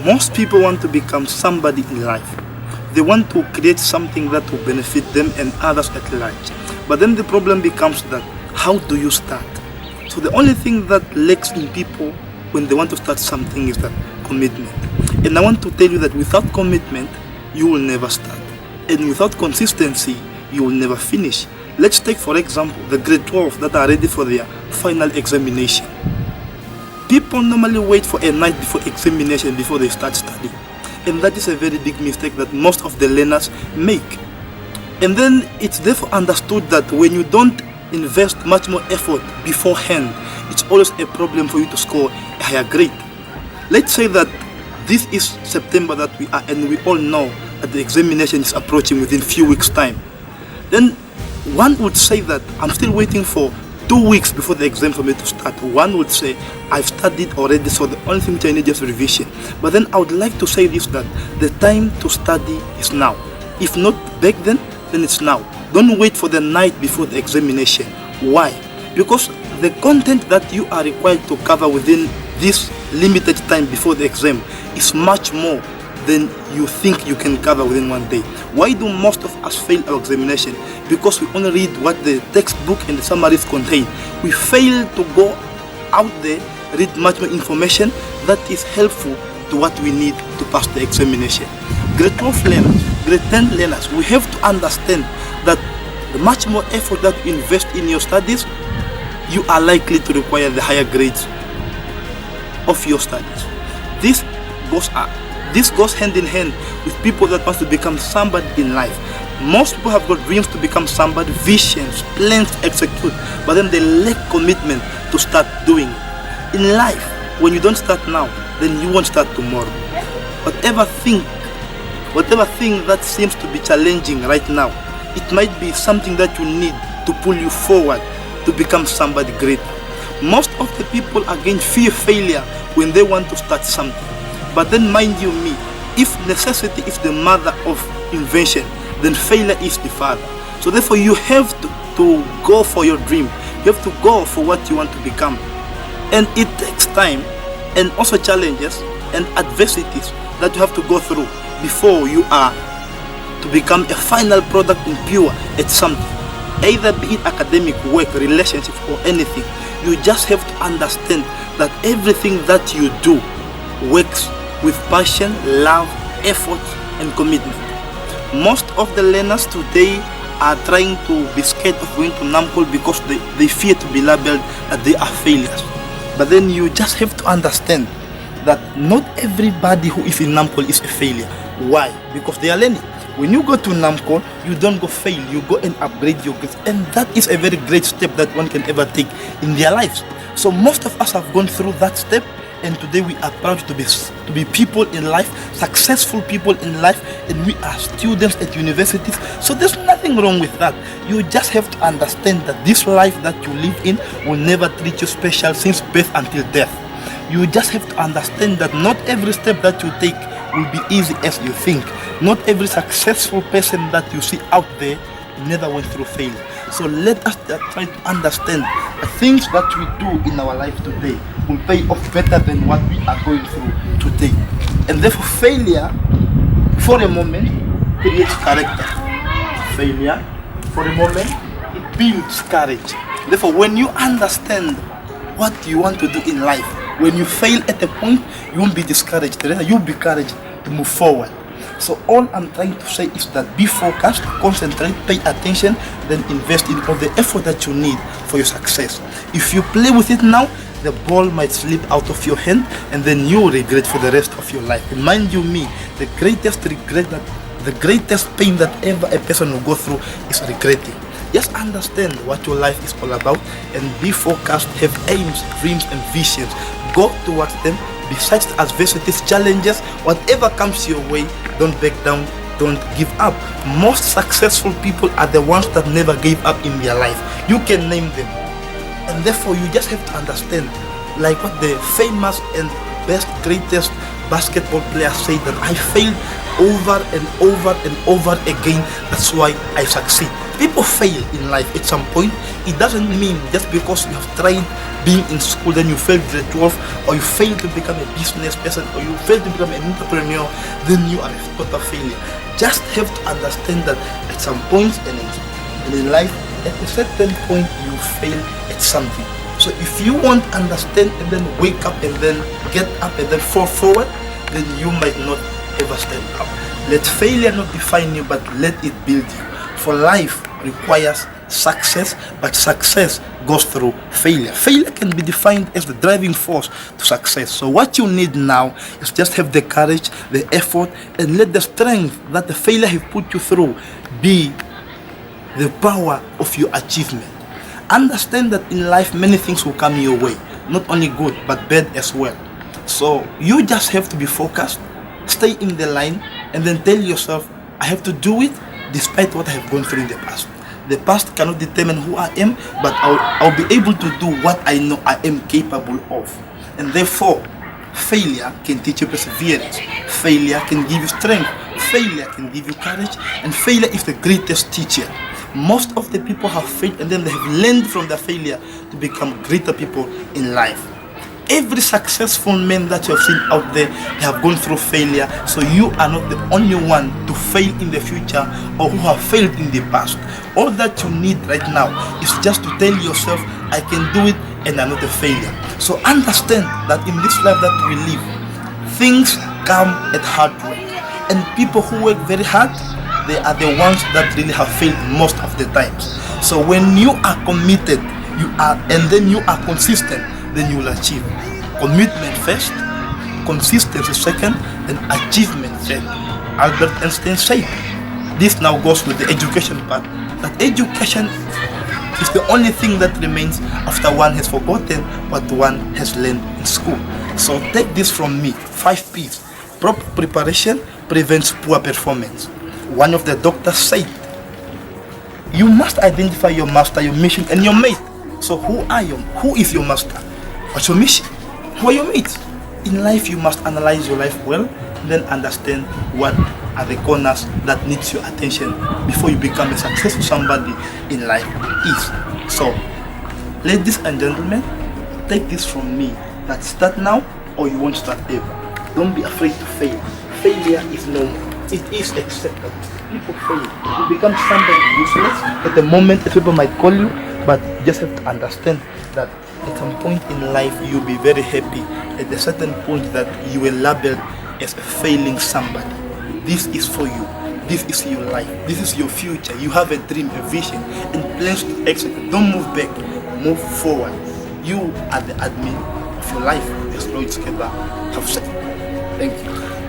Most people want to become somebody in life. They want to create something that will benefit them and others at large. But then the problem becomes that, how do you start? So the only thing that lacks in people when they want to start something is that commitment. And I want to tell you that without commitment, you will never start. And without consistency, you will never finish. Let's take, for example, the grade 12 that are ready for their final examination. People normally wait for a night before examination before they start studying. And that is a very big mistake that most of the learners make. And then it's therefore understood that when you don't invest much more effort beforehand, it's always a problem for you to score a higher grade. Let's say that this is September that we are, and we all know that the examination is approaching within few weeks' time. Then one would say that I'm still waiting for 2 weeks before the exam for me to start. One would say, I've studied already, so the only thing which I need is revision. But then I would like to say this, that the time to study is now. If not back then it's now. Don't wait for the night before the examination. Why? Because the content that you are required to cover within this limited time before the exam is much more than you think you can cover within 1 day. Why do most of us fail our examination? Because we only read what the textbook and the summaries contain. We fail to go out there, read much more information that is helpful to what we need to pass the examination. Grade 12 learners, grade 10 learners, we have to understand that the much more effort that you invest in your studies, you are likely to require the higher grades of your studies. This goes hand in hand with people that want to become somebody in life. Most people have got dreams to become somebody, visions, plans to execute, but then they lack commitment to start doing it. In life, when you don't start now, then you won't start tomorrow. Whatever thing that seems to be challenging right now, it might be something that you need to pull you forward to become somebody great. Most of the people again fear failure when they want to start something. But then mind you me, if necessity is the mother of invention, then failure is the father. So therefore you have to go for your dream. You have to go for what you want to become. And it takes time and also challenges and adversities that you have to go through before you are to become a final product in pure at something. Either be it academic, work, relationships or anything. You just have to understand that everything that you do works with passion, love, effort and commitment. Most of the learners today are trying to be scared of going to NAMCOL because they fear to be labeled that they are failures. But then you just have to understand that not everybody who is in NAMCOL is a failure. Why? Because they are learning. When you go to NAMCOL, you don't go fail, you go and upgrade your grades. And that is a very great step that one can ever take in their lives. So most of us have gone through that step, and today we are proud to be people in life, successful people in life, and we are students at universities. So there's nothing wrong with that. You just have to understand that this life that you live in will never treat you special since birth until death. You just have to understand that not every step that you take will be easy as you think. Not every successful person that you see out there never went through failure. So let us try to understand the things that we do in our life today will pay off better than what we are going through today. And therefore failure, for a moment, creates character. Failure, for a moment, it builds courage. Therefore, when you understand what you want to do in life, when you fail at a point, you won't be discouraged. Rather, you'll be encouraged to move forward. So all I'm trying to say is that be focused, concentrate, pay attention, then invest in all the effort that you need for your success. If you play with it now, the ball might slip out of your hand and then you regret for the rest of your life. And mind you me, the greatest pain that ever a person will go through is regretting. Just understand what your life is all about and be focused, have aims, dreams and visions. Go towards them. Besides the adversities, challenges, whatever comes your way, don't back down, don't give up. Most successful people are the ones that never gave up in their life. You can name them. And therefore you just have to understand, like what the famous and best, greatest basketball players say, that I failed over and over and over again, that's why I succeed. People fail in life at some point. It doesn't mean just because you have tried being in school, then you failed grade 12, or you failed to become a business person, or you failed to become an entrepreneur, then you are a total failure. Just have to understand that at some point in life, at a certain point, you fail at something. So if you won't understand and then wake up and then get up and then fall forward, then you might not ever stand up. Let failure not define you, but let it build you. For life requires success, but success goes through failure. Failure can be defined as the driving force to success. So what you need now is just have the courage, the effort, and let the strength that the failure have put you through be the power of your achievement. Understand that in life many things will come your way, not only good but bad as well. So you just have to be focused, stay in the line, and then tell yourself, I have to do it despite what I have gone through in the past. The past cannot determine who I am, but I'll be able to do what I know I am capable of. And therefore, failure can teach you perseverance. Failure can give you strength. Failure can give you courage. And failure is the greatest teacher. Most of the people have failed and then they have learned from their failure to become greater people in life. Every successful man that you have seen out there, they have gone through failure. So you are not the only one to fail in the future or who have failed in the past. All that you need right now is just to tell yourself, I can do it and I'm not a failure. So understand that in this life that we live, things come at hard work. And people who work very hard, they are the ones that really have failed most of the times. So when you are committed, and then you are consistent, then you will achieve. Commitment first, consistency second, and achievement third. Albert Einstein said, this now goes with the education part, that education is the only thing that remains after one has forgotten what one has learned in school. So take this from me, 5 P's. Proper preparation prevents poor performance. One of the doctors said, you must identify your master, your mission, and your mate. So who are you? Who is your master? What's your mission? Who are your mates? In life, you must analyze your life well, then understand what are the corners that needs your attention before you become a successful somebody in life is. So, ladies and gentlemen, take this from me, that start now or you won't start ever. Don't be afraid to fail. Failure is normal. It is acceptable. People fail. You become somebody useless at the moment that people might call you, but you just have to understand that at some point in life you'll be very happy at a certain point that you will labeled as a failing somebody. This is for you. This is your life. This is your future. You have a dream, a vision, and plans to execute. Don't move back. Move forward. You are the admin of your life, as Lloyd Sikeba have said. Thank you.